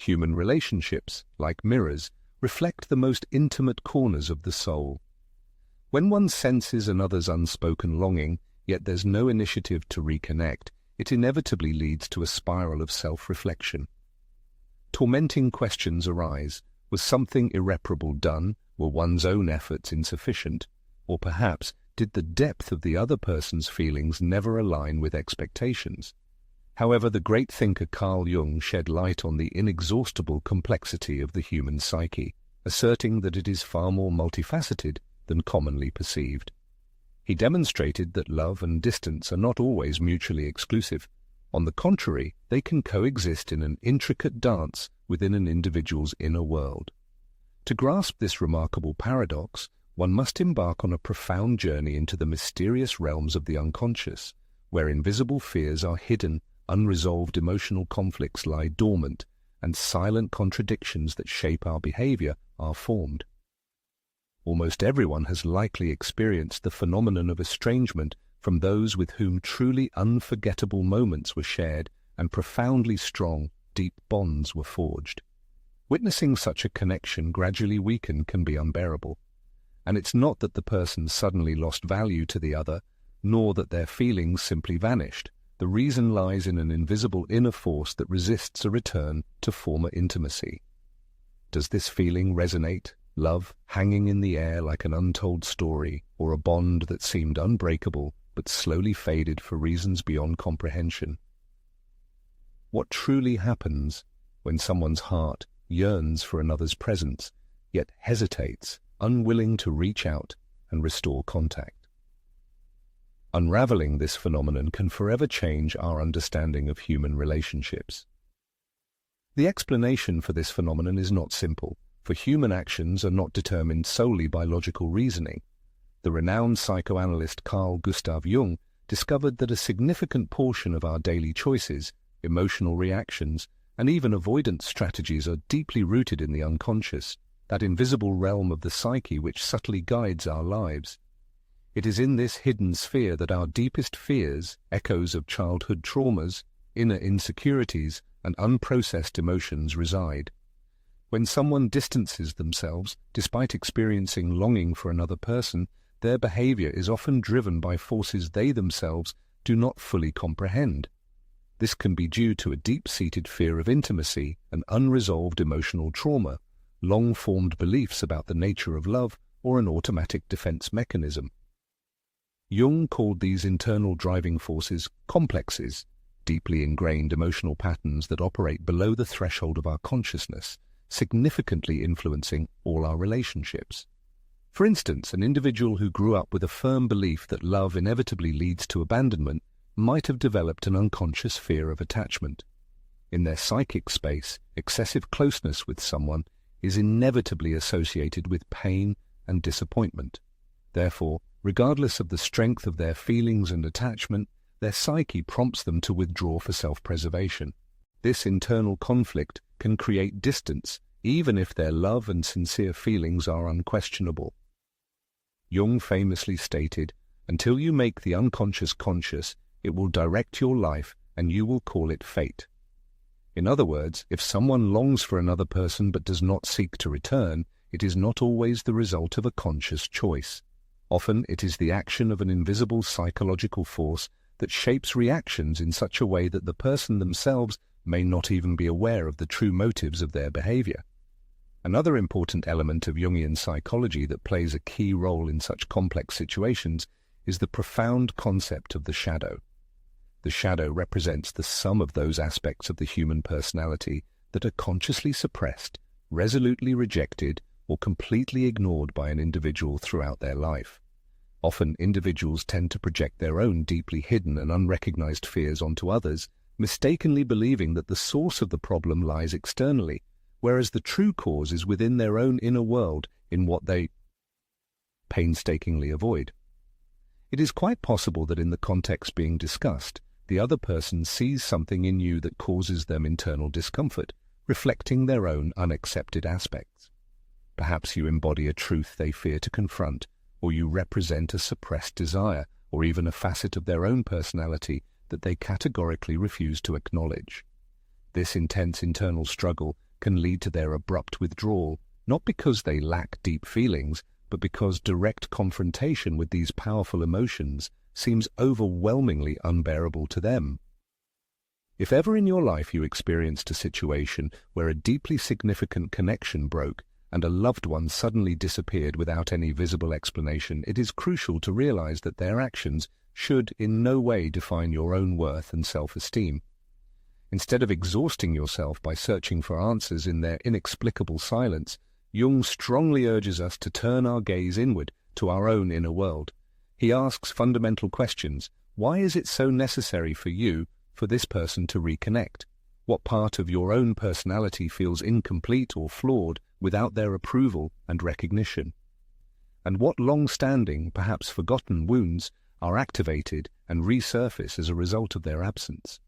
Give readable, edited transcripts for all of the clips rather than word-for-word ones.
Human relationships, like mirrors, reflect the most intimate corners of the soul. When one senses another's unspoken longing, yet there's no initiative to reconnect, it inevitably leads to a spiral of self-reflection. Tormenting questions arise. Was something irreparable done? Were one's own efforts insufficient? Or perhaps, did the depth of the other person's feelings never align with expectations? However, the great thinker Carl Jung shed light on the inexhaustible complexity of the human psyche, asserting that it is far more multifaceted than commonly perceived. He demonstrated that love and distance are not always mutually exclusive. On the contrary, they can coexist in an intricate dance within an individual's inner world. To grasp this remarkable paradox, one must embark on a profound journey into the mysterious realms of the unconscious, where invisible fears are hidden, unresolved emotional conflicts lie dormant, and silent contradictions that shape our behavior are formed. Almost everyone has likely experienced the phenomenon of estrangement from those with whom truly unforgettable moments were shared and profoundly strong, deep bonds were forged. Witnessing such a connection gradually weaken can be unbearable. And it's not that the person suddenly lost value to the other, nor that their feelings simply vanished. The reason lies in an invisible inner force that resists a return to former intimacy. Does this feeling resonate? Love hanging in the air like an untold story, or a bond that seemed unbreakable but slowly faded for reasons beyond comprehension? What truly happens when someone's heart yearns for another's presence, yet hesitates, unwilling to reach out and restore contact? Unraveling this phenomenon can forever change our understanding of human relationships. The explanation for this phenomenon is not simple, for human actions are not determined solely by logical reasoning. The renowned psychoanalyst Carl Gustav Jung discovered that a significant portion of our daily choices, emotional reactions, and even avoidance strategies are deeply rooted in the unconscious, that invisible realm of the psyche which subtly guides our lives. It is in this hidden sphere that our deepest fears, echoes of childhood traumas, inner insecurities, and unprocessed emotions reside. When someone distances themselves, despite experiencing longing for another person, their behavior is often driven by forces they themselves do not fully comprehend. This can be due to a deep-seated fear of intimacy, an unresolved emotional trauma, long-formed beliefs about the nature of love, or an automatic defense mechanism. Jung called these internal driving forces complexes, deeply ingrained emotional patterns that operate below the threshold of our consciousness, significantly influencing all our relationships. For instance, an individual who grew up with a firm belief that love inevitably leads to abandonment might have developed an unconscious fear of attachment. In their psychic space, excessive closeness with someone is inevitably associated with pain and disappointment. Therefore, regardless of the strength of their feelings and attachment, their psyche prompts them to withdraw for self-preservation. This internal conflict can create distance, even if their love and sincere feelings are unquestionable. Jung famously stated, "Until you make the unconscious conscious, it will direct your life and you will call it fate." In other words, if someone longs for another person but does not seek to return, it is not always the result of a conscious choice. Often it is the action of an invisible psychological force that shapes reactions in such a way that the person themselves may not even be aware of the true motives of their behavior. Another important element of Jungian psychology that plays a key role in such complex situations is the profound concept of the shadow. The shadow represents the sum of those aspects of the human personality that are consciously suppressed, resolutely rejected, or completely ignored by an individual throughout their life. Often individuals tend to project their own deeply hidden and unrecognized fears onto others, mistakenly believing that the source of the problem lies externally, whereas the true cause is within their own inner world in what they painstakingly avoid. It is quite possible that in the context being discussed, the other person sees something in you that causes them internal discomfort, reflecting their own unaccepted aspects. Perhaps you embody a truth they fear to confront, or you represent a suppressed desire, or even a facet of their own personality that they categorically refuse to acknowledge. This intense internal struggle can lead to their abrupt withdrawal, not because they lack deep feelings, but because direct confrontation with these powerful emotions seems overwhelmingly unbearable to them. If ever in your life you experienced a situation where a deeply significant connection broke and a loved one suddenly disappeared without any visible explanation, it is crucial to realize that their actions should in no way define your own worth and self-esteem. Instead of exhausting yourself by searching for answers in their inexplicable silence, Jung strongly urges us to turn our gaze inward to our own inner world. He asks fundamental questions. Why is it so necessary for you for this person to reconnect? What part of your own personality feels incomplete or flawed without their approval and recognition? And what long-standing, perhaps forgotten wounds are activated and resurface as a result of their absence?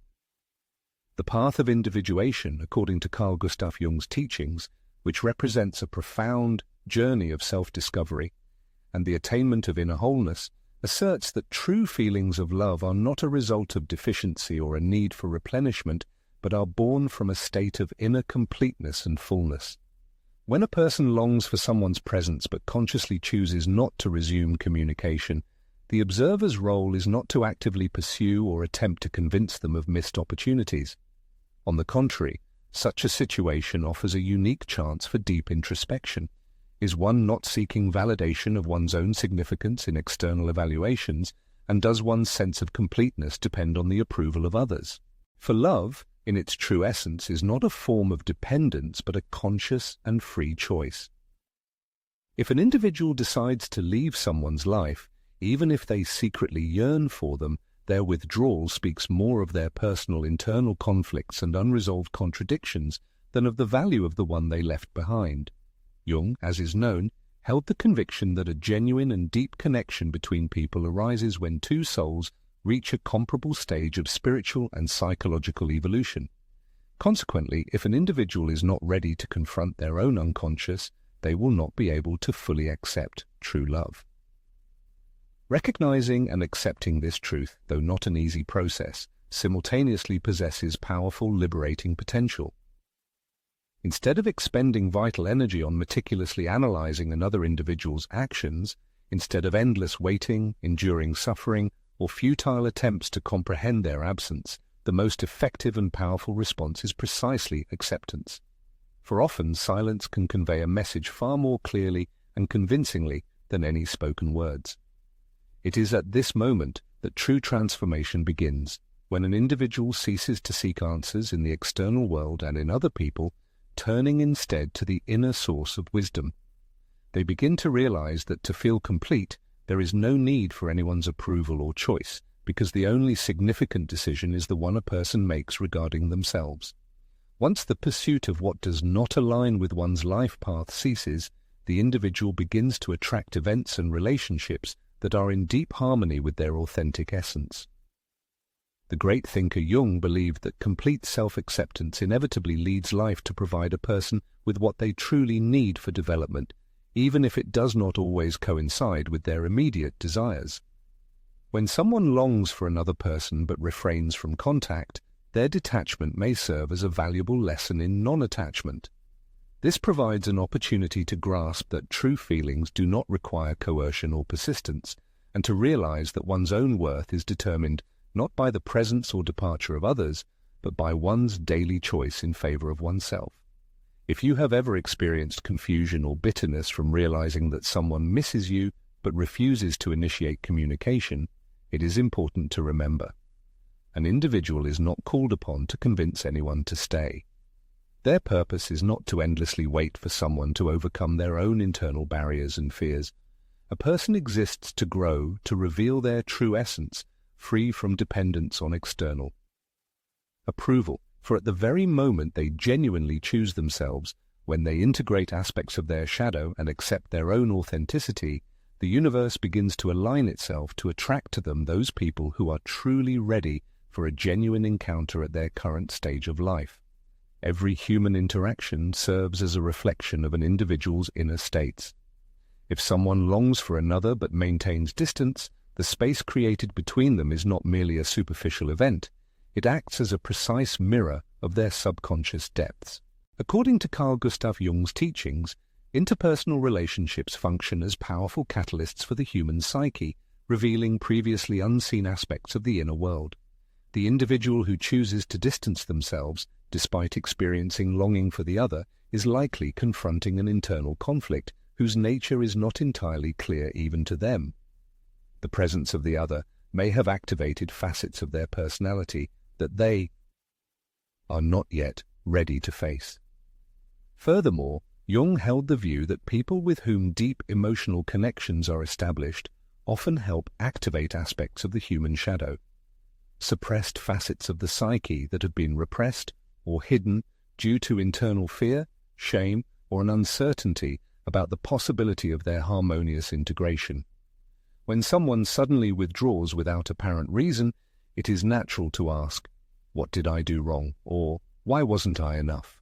The path of individuation, according to Carl Gustav Jung's teachings, which represents a profound journey of self-discovery and the attainment of inner wholeness, asserts that true feelings of love are not a result of deficiency or a need for replenishment, but are born from a state of inner completeness and fullness. When a person longs for someone's presence but consciously chooses not to resume communication, the observer's role is not to actively pursue or attempt to convince them of missed opportunities. On the contrary, such a situation offers a unique chance for deep introspection. Is one not seeking validation of one's own significance in external evaluations, and does one's sense of completeness depend on the approval of others? For love, in its true essence, is not a form of dependence but a conscious and free choice. If an individual decides to leave someone's life, even if they secretly yearn for them, their withdrawal speaks more of their personal internal conflicts and unresolved contradictions than of the value of the one they left behind. Jung, as is known, held the conviction that a genuine and deep connection between people arises when two souls reach a comparable stage of spiritual and psychological evolution. Consequently, if an individual is not ready to confront their own unconscious, they will not be able to fully accept true love. Recognizing and accepting this truth, though not an easy process, simultaneously possesses powerful liberating potential. Instead of expending vital energy on meticulously analyzing another individual's actions, instead of endless waiting, enduring suffering, or futile attempts to comprehend their absence, the most effective and powerful response is precisely acceptance. For often, silence can convey a message far more clearly and convincingly than any spoken words. It is at this moment that true transformation begins, when an individual ceases to seek answers in the external world and in other people, turning instead to the inner source of wisdom. They begin to realize that to feel complete, there is no need for anyone's approval or choice, because the only significant decision is the one a person makes regarding themselves. Once the pursuit of what does not align with one's life path ceases, the individual begins to attract events and relationships that are in deep harmony with their authentic essence. The great thinker Jung believed that complete self-acceptance inevitably leads life to provide a person with what they truly need for development, even if it does not always coincide with their immediate desires. When someone longs for another person but refrains from contact, their detachment may serve as a valuable lesson in non-attachment. This provides an opportunity to grasp that true feelings do not require coercion or persistence, and to realize that one's own worth is determined not by the presence or departure of others, but by one's daily choice in favor of oneself. If you have ever experienced confusion or bitterness from realizing that someone misses you but refuses to initiate communication, it is important to remember. An individual is not called upon to convince anyone to stay. Their purpose is not to endlessly wait for someone to overcome their own internal barriers and fears. A person exists to grow, to reveal their true essence, free from dependence on external approval. For at the very moment they genuinely choose themselves, when they integrate aspects of their shadow and accept their own authenticity, the universe begins to align itself to attract to them those people who are truly ready for a genuine encounter at their current stage of life. Every human interaction serves as a reflection of an individual's inner states. If someone longs for another but maintains distance, the space created between them is not merely a superficial event. It acts as a precise mirror of their subconscious depths. According to Carl Gustav Jung's teachings, interpersonal relationships function as powerful catalysts for the human psyche, revealing previously unseen aspects of the inner world. The individual who chooses to distance themselves, despite experiencing longing for the other, is likely confronting an internal conflict whose nature is not entirely clear even to them. The presence of the other may have activated facets of their personality that they are not yet ready to face. Furthermore, Jung held the view that people with whom deep emotional connections are established often help activate aspects of the human shadow, suppressed facets of the psyche that have been repressed or hidden due to internal fear, shame, or an uncertainty about the possibility of their harmonious integration. When someone suddenly withdraws without apparent reason, it is natural to ask, "What did I do wrong?" or "Why wasn't I enough?"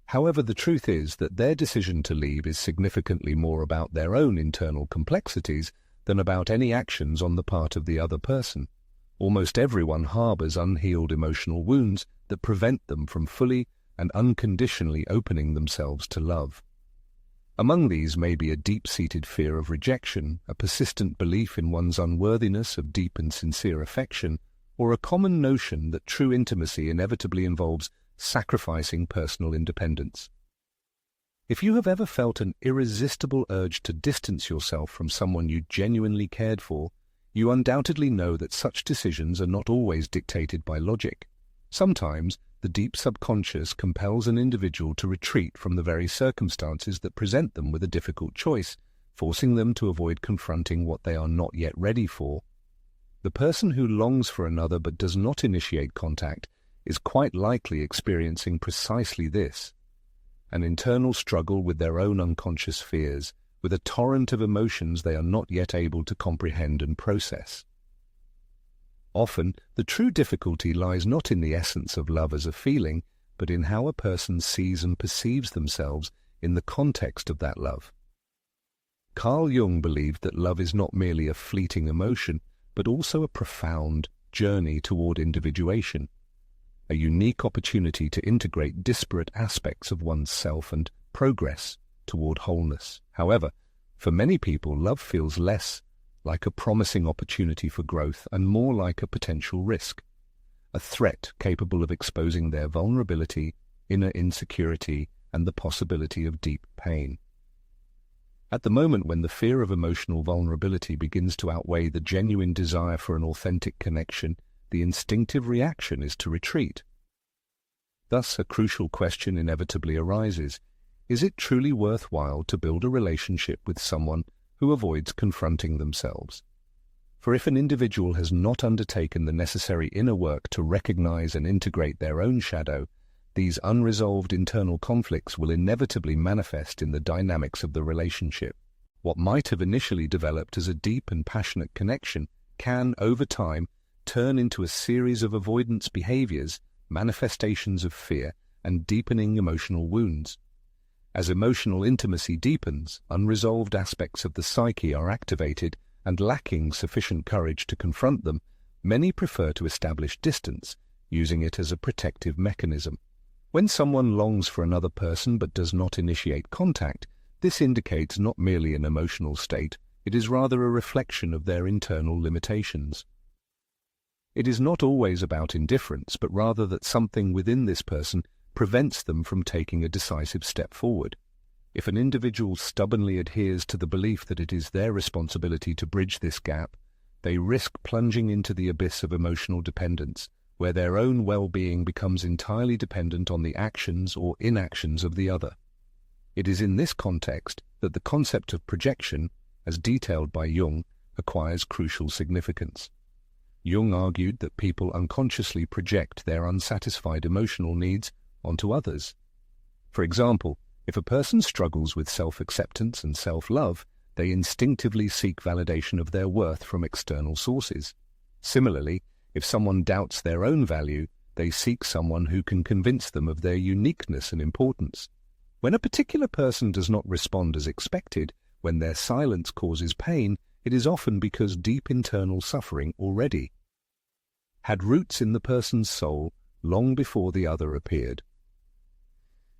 However, the truth is that their decision to leave is significantly more about their own internal complexities than about any actions on the part of the other person. Almost everyone harbors unhealed emotional wounds that prevent them from fully and unconditionally opening themselves to love. Among these may be a deep-seated fear of rejection, a persistent belief in one's unworthiness of deep and sincere affection, or a common notion that true intimacy inevitably involves sacrificing personal independence. If you have ever felt an irresistible urge to distance yourself from someone you genuinely cared for, you undoubtedly know that such decisions are not always dictated by logic. Sometimes, the deep subconscious compels an individual to retreat from the very circumstances that present them with a difficult choice, forcing them to avoid confronting what they are not yet ready for. The person who longs for another but does not initiate contact is quite likely experiencing precisely this: an internal struggle with their own unconscious fears, with a torrent of emotions they are not yet able to comprehend and process. Often, the true difficulty lies not in the essence of love as a feeling, but in how a person sees and perceives themselves in the context of that love. Carl Jung believed that love is not merely a fleeting emotion, but also a profound journey toward individuation, a unique opportunity to integrate disparate aspects of one's self and progress toward wholeness. However, for many people, love feels less like a promising opportunity for growth and more like a potential risk, a threat capable of exposing their vulnerability, inner insecurity, and the possibility of deep pain. At the moment when the fear of emotional vulnerability begins to outweigh the genuine desire for an authentic connection, the instinctive reaction is to retreat. Thus, a crucial question inevitably arises: is it truly worthwhile to build a relationship with someone who avoids confronting themselves? For if an individual has not undertaken the necessary inner work to recognize and integrate their own shadow, these unresolved internal conflicts will inevitably manifest in the dynamics of the relationship. What might have initially developed as a deep and passionate connection can, over time, turn into a series of avoidance behaviors, manifestations of fear, and deepening emotional wounds. As emotional intimacy deepens, unresolved aspects of the psyche are activated, and lacking sufficient courage to confront them, many prefer to establish distance, using it as a protective mechanism. When someone longs for another person but does not initiate contact, this indicates not merely an emotional state, it is rather a reflection of their internal limitations. It is not always about indifference, but rather that something within this person prevents them from taking a decisive step forward. If an individual stubbornly adheres to the belief that it is their responsibility to bridge this gap, they risk plunging into the abyss of emotional dependence, where their own well-being becomes entirely dependent on the actions or inactions of the other. It is in this context that the concept of projection, as detailed by Jung, acquires crucial significance. Jung argued that people unconsciously project their unsatisfied emotional needs onto others. For example, if a person struggles with self-acceptance and self-love, they instinctively seek validation of their worth from external sources. Similarly, if someone doubts their own value, they seek someone who can convince them of their uniqueness and importance. When a particular person does not respond as expected, when their silence causes pain, it is often because deep internal suffering already had roots in the person's soul long before the other appeared.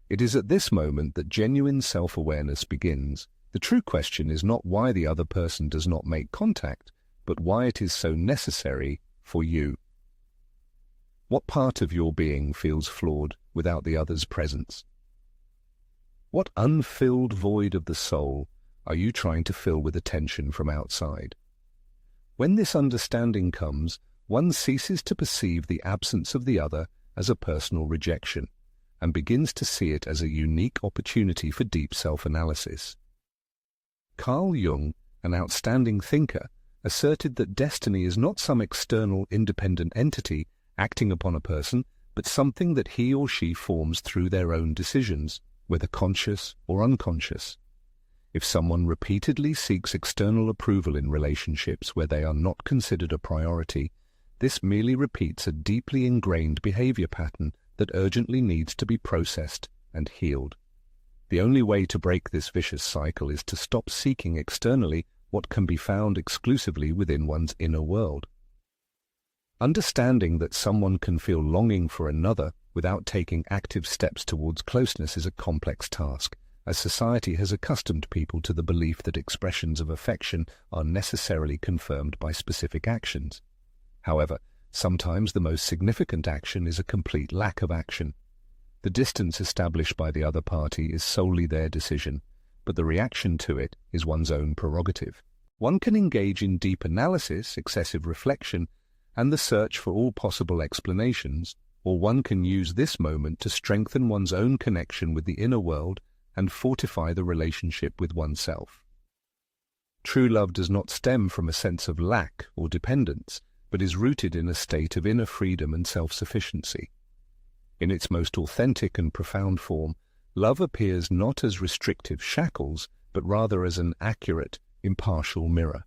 It is at this moment that genuine self-awareness begins. The true question is not why the other person does not make contact, but why it is so necessary for you. What part of your being feels flawed without the other's presence? What unfilled void of the soul are you trying to fill with attention from outside? When this understanding comes, one ceases to perceive the absence of the other as a personal rejection and begins to see it as a unique opportunity for deep self-analysis. Carl Jung, an outstanding thinker, asserted that destiny is not some external independent entity acting upon a person, but something that he or she forms through their own decisions, whether conscious or unconscious. If someone repeatedly seeks external approval in relationships where they are not considered a priority, this merely repeats a deeply ingrained behavior pattern that urgently needs to be processed and healed. The only way to break this vicious cycle is to stop seeking externally what can be found exclusively within one's inner world. Understanding that someone can feel longing for another without taking active steps towards closeness is a complex task, as society has accustomed people to the belief that expressions of affection are necessarily confirmed by specific actions. However, sometimes the most significant action is a complete lack of action. The distance established by the other party is solely their decision, but the reaction to it is one's own prerogative. One can engage in deep analysis, excessive reflection, and the search for all possible explanations, or one can use this moment to strengthen one's own connection with the inner world and fortify the relationship with oneself. True love does not stem from a sense of lack or dependence, but is rooted in a state of inner freedom and self-sufficiency. In its most authentic and profound form, love appears not as restrictive shackles, but rather as an accurate, impartial mirror.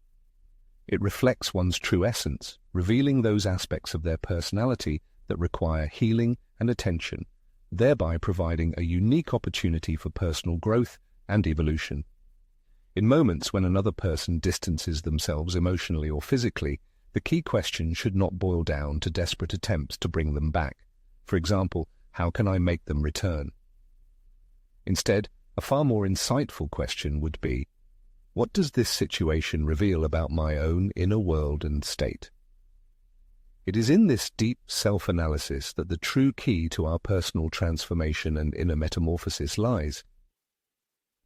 It reflects one's true essence, revealing those aspects of their personality that require healing and attention, thereby providing a unique opportunity for personal growth and evolution. In moments when another person distances themselves emotionally or physically, the key question should not boil down to desperate attempts to bring them back. For example, how can I make them return? Instead, a far more insightful question would be, what does this situation reveal about my own inner world and state? It is in this deep self-analysis that the true key to our personal transformation and inner metamorphosis lies.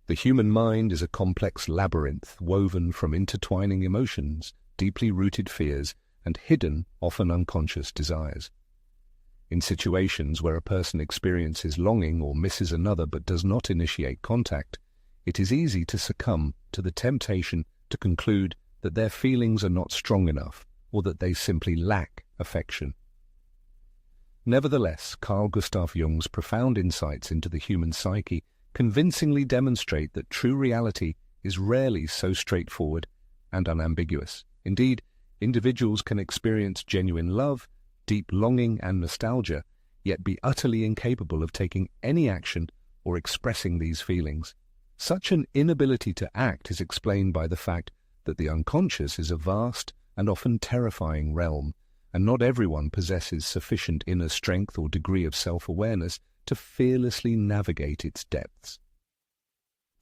The human mind is a complex labyrinth woven from intertwining emotions, deeply rooted fears, and hidden, often unconscious desires. In situations where a person experiences longing or misses another but does not initiate contact, it is easy to succumb to the temptation to conclude that their feelings are not strong enough or that they simply lack affection. Nevertheless, Carl Gustav Jung's profound insights into the human psyche convincingly demonstrate that true reality is rarely so straightforward and unambiguous. Indeed, individuals can experience genuine love, deep longing and nostalgia, yet be utterly incapable of taking any action or expressing these feelings. Such an inability to act is explained by the fact that the unconscious is a vast and often terrifying realm, and not everyone possesses sufficient inner strength or degree of self-awareness to fearlessly navigate its depths.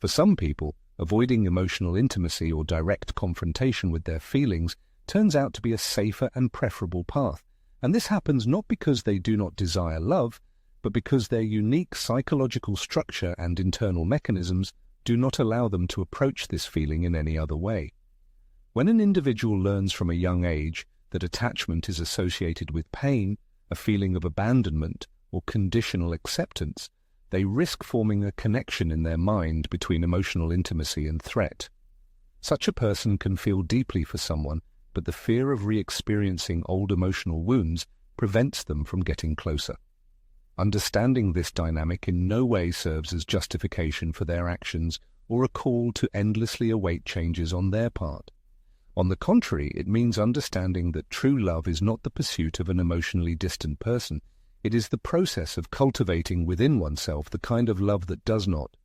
For some people, avoiding emotional intimacy or direct confrontation with their feelings turns out to be a safer and preferable path, and this happens not because they do not desire love, but because their unique psychological structure and internal mechanisms do not allow them to approach this feeling in any other way. When an individual learns from a young age that attachment is associated with pain, a feeling of abandonment, or conditional acceptance, they risk forming a connection in their mind between emotional intimacy and threat. Such a person can feel deeply for someone, but the fear of re-experiencing old emotional wounds prevents them from getting closer. Understanding this dynamic in no way serves as justification for their actions or a call to endlessly await changes on their part. On the contrary, it means understanding that true love is not the pursuit of an emotionally distant person. It is the process of cultivating within oneself the kind of love that does not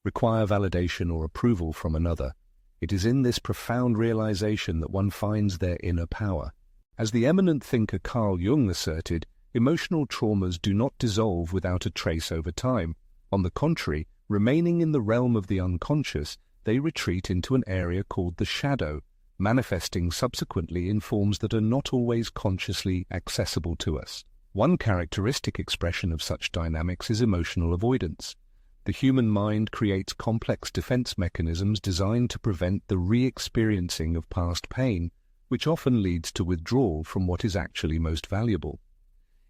require validation or approval from another. It is in this profound realization that one finds their inner power. As the eminent thinker Carl Jung asserted, Emotional traumas do not dissolve without a trace over time. On the contrary, remaining in the realm of the unconscious, they retreat into an area called the shadow, manifesting subsequently in forms that are not always consciously accessible to us. One characteristic expression of such dynamics is emotional avoidance. The human mind creates complex defense mechanisms designed to prevent the re-experiencing of past pain, which often leads to withdrawal from what is actually most valuable.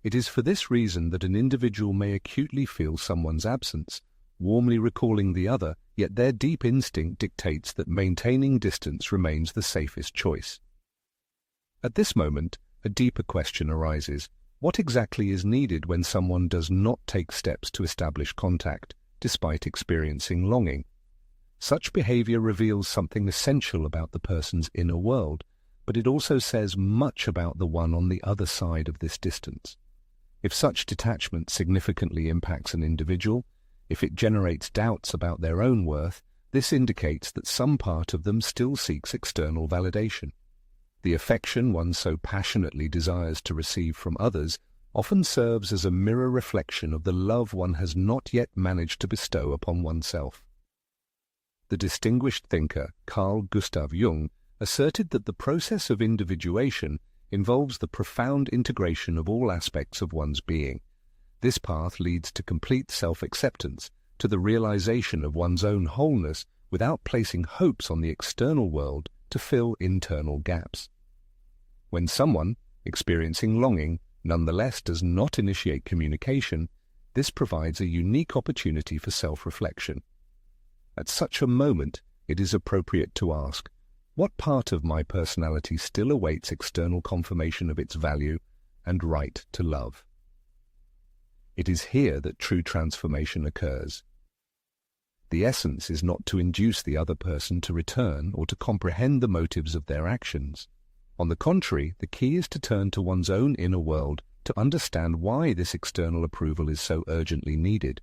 It is for this reason that an individual may acutely feel someone's absence, warmly recalling the other, yet their deep instinct dictates that maintaining distance remains the safest choice. At this moment, a deeper question arises. What exactly is needed when someone does not take steps to establish contact, despite experiencing longing? Such behavior reveals something essential about the person's inner world, but it also says much about the one on the other side of this distance. If such detachment significantly impacts an individual, if it generates doubts about their own worth, this indicates that some part of them still seeks external validation. The affection one so passionately desires to receive from others often serves as a mirror reflection of the love one has not yet managed to bestow upon oneself. The distinguished thinker Carl Gustav Jung asserted that the process of individuation involves the profound integration of all aspects of one's being. This path leads to complete self-acceptance, to the realization of one's own wholeness without placing hopes on the external world to fill internal gaps. When someone, experiencing longing, nonetheless does not initiate communication, this provides a unique opportunity for self-reflection. At such a moment, it is appropriate to ask, what part of my personality still awaits external confirmation of its value and right to love? It is here that true transformation occurs. The essence is not to induce the other person to return or to comprehend the motives of their actions. On the contrary, the key is to turn to one's own inner world to understand why this external approval is so urgently needed.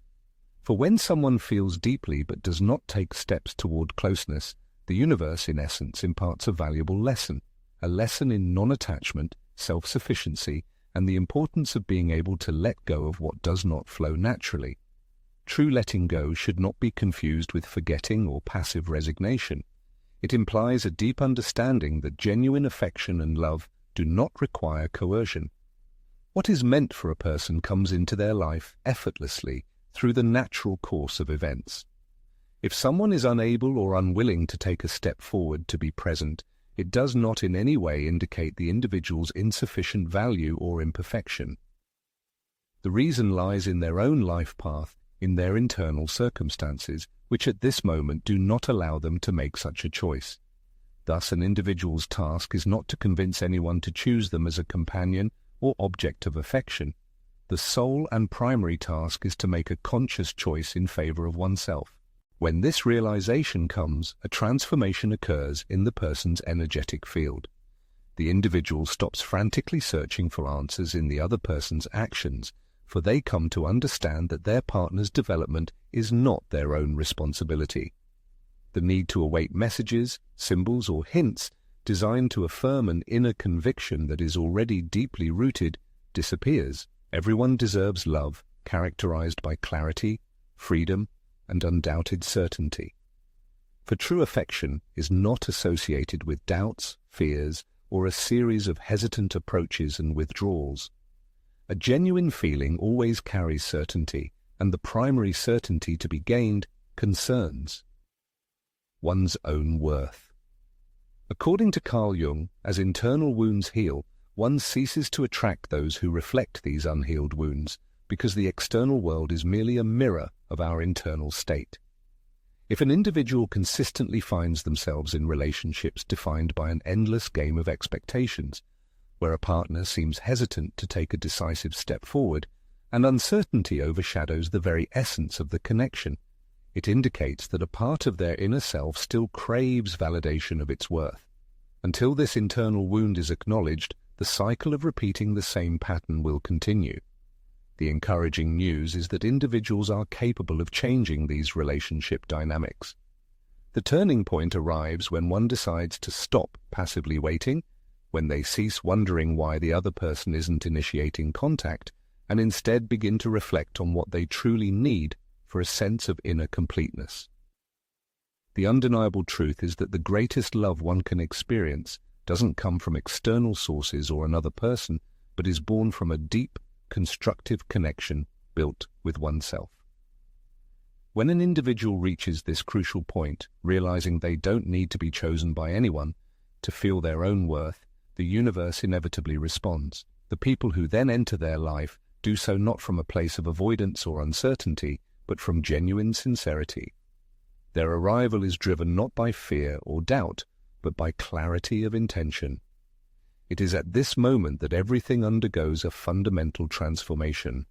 For when someone feels deeply but does not take steps toward closeness, the universe, in essence, imparts a valuable lesson, a lesson in non-attachment, self-sufficiency, and the importance of being able to let go of what does not flow naturally. True letting go should not be confused with forgetting or passive resignation. It implies a deep understanding that genuine affection and love do not require coercion. What is meant for a person comes into their life effortlessly through the natural course of events. If someone is unable or unwilling to take a step forward to be present, it does not in any way indicate the individual's insufficient value or imperfection. The reason lies in their own life path, in their internal circumstances, which at this moment do not allow them to make such a choice. Thus, an individual's task is not to convince anyone to choose them as a companion or object of affection. The sole and primary task is to make a conscious choice in favor of oneself. When this realization comes, a transformation occurs in the person's energetic field. The individual stops frantically searching for answers in the other person's actions, for they come to understand that their partner's development is not their own responsibility. The need to await messages, symbols, or hints designed to affirm an inner conviction that is already deeply rooted disappears. Everyone deserves love, characterized by clarity, freedom, and undoubted certainty. For true affection is not associated with doubts, fears, or a series of hesitant approaches and withdrawals. A genuine feeling always carries certainty, and the primary certainty to be gained concerns one's own worth. According to Carl Jung, as internal wounds heal, one ceases to attract those who reflect these unhealed wounds, because the external world is merely a mirror of our internal state. If an individual consistently finds themselves in relationships defined by an endless game of expectations, where a partner seems hesitant to take a decisive step forward, and uncertainty overshadows the very essence of the connection, it indicates that a part of their inner self still craves validation of its worth. Until this internal wound is acknowledged, the cycle of repeating the same pattern will continue. The encouraging news is that individuals are capable of changing these relationship dynamics. The turning point arrives when one decides to stop passively waiting, when they cease wondering why the other person isn't initiating contact and instead begin to reflect on what they truly need for a sense of inner completeness. The undeniable truth is that the greatest love one can experience doesn't come from external sources or another person, but is born from a deep, constructive connection built with oneself. When an individual reaches this crucial point, realizing they don't need to be chosen by anyone to feel their own worth, the universe inevitably responds. The people who then enter their life do so not from a place of avoidance or uncertainty, but from genuine sincerity. Their arrival is driven not by fear or doubt, but by clarity of intention. It is at this moment that everything undergoes a fundamental transformation.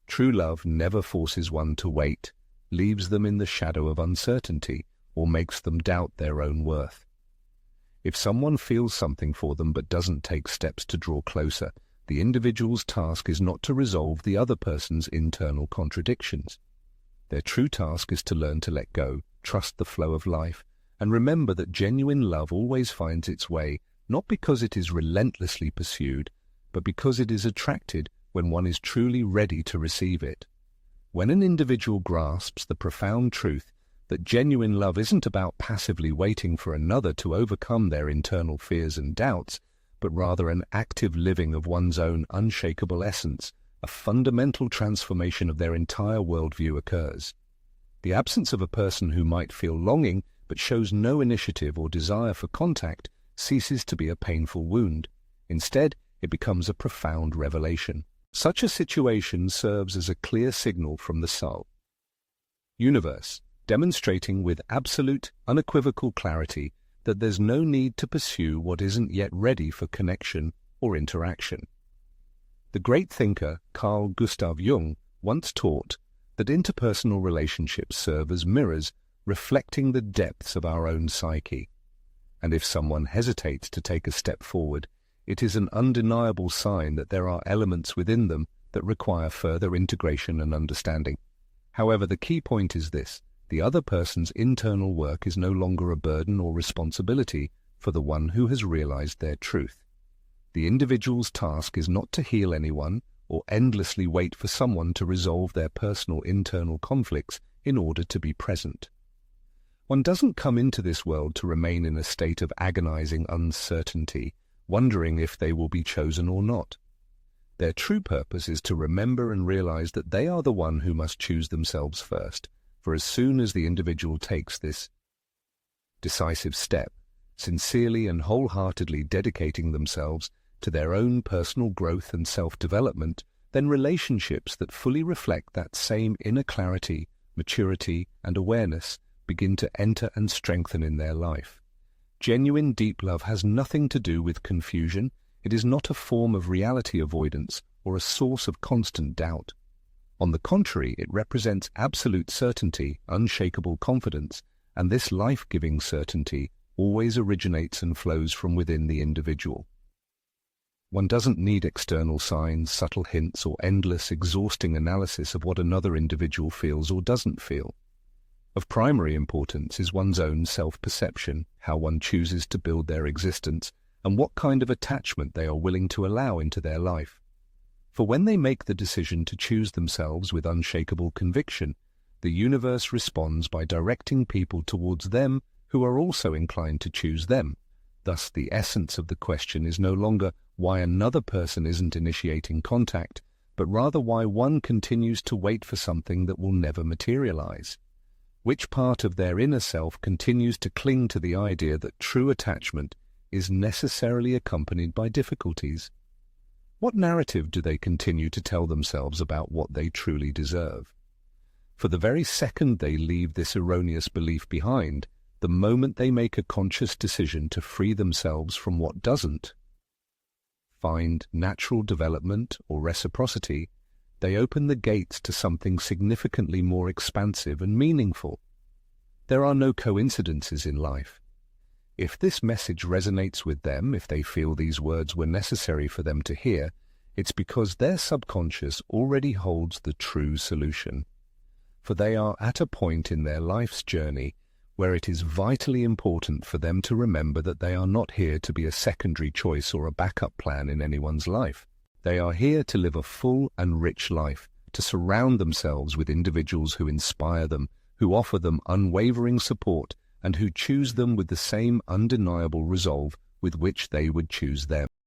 True love never forces one to wait, leaves them in the shadow of uncertainty, or makes them doubt their own worth. If someone feels something for them but doesn't take steps to draw closer, the individual's task is not to resolve the other person's internal contradictions. Their true task is to learn to let go, trust the flow of life, and remember that genuine love always finds its way, not because it is relentlessly pursued, but because it is attracted when one is truly ready to receive it. When an individual grasps the profound truth that genuine love isn't about passively waiting for another to overcome their internal fears and doubts, but rather an active living of one's own unshakable essence, a fundamental transformation of their entire worldview occurs. The absence of a person who might feel longing but shows no initiative or desire for contact ceases to be a painful wound. Instead, it becomes a profound revelation. Such a situation serves as a clear signal from the soul. Universe, demonstrating with absolute, unequivocal clarity that there's no need to pursue what isn't yet ready for connection or interaction. The great thinker Carl Gustav Jung once taught that interpersonal relationships serve as mirrors reflecting the depths of our own psyche. And if someone hesitates to take a step forward, it is an undeniable sign that there are elements within them that require further integration and understanding. However, the key point is this: the other person's internal work is no longer a burden or responsibility for the one who has realized their truth. The individual's task is not to heal anyone or endlessly wait for someone to resolve their personal internal conflicts in order to be present. One doesn't come into this world to remain in a state of agonizing uncertainty, wondering if they will be chosen or not. Their true purpose is to remember and realize that they are the one who must choose themselves first, for as soon as the individual takes this decisive step, sincerely and wholeheartedly dedicating themselves to their own personal growth and self-development, then relationships that fully reflect that same inner clarity, maturity, and awareness begin to enter and strengthen in their life. Genuine deep love has nothing to do with confusion. It is not a form of reality avoidance or a source of constant doubt. On the contrary, it represents absolute certainty, unshakable confidence, and this life-giving certainty always originates and flows from within the individual. One doesn't need external signs, subtle hints, or endless, exhausting analysis of what another individual feels or doesn't feel. Of primary importance is one's own self-perception, how one chooses to build their existence, and what kind of attachment they are willing to allow into their life. For when they make the decision to choose themselves with unshakable conviction, the universe responds by directing people towards them who are also inclined to choose them. Thus, the essence of the question is no longer why another person isn't initiating contact, but rather why one continues to wait for something that will never materialize. Which part of their inner self continues to cling to the idea that true attachment is necessarily accompanied by difficulties? What narrative do they continue to tell themselves about what they truly deserve? For the very second they leave this erroneous belief behind, the moment they make a conscious decision to free themselves from what doesn't find natural development or reciprocity, they open the gates to something significantly more expansive and meaningful. There are no coincidences in life. If this message resonates with them, if they feel these words were necessary for them to hear, it's because their subconscious already holds the true solution. For they are at a point in their life's journey where it is vitally important for them to remember that they are not here to be a secondary choice or a backup plan in anyone's life. They are here to live a full and rich life, to surround themselves with individuals who inspire them, who offer them unwavering support, and who choose them with the same undeniable resolve with which they would choose them.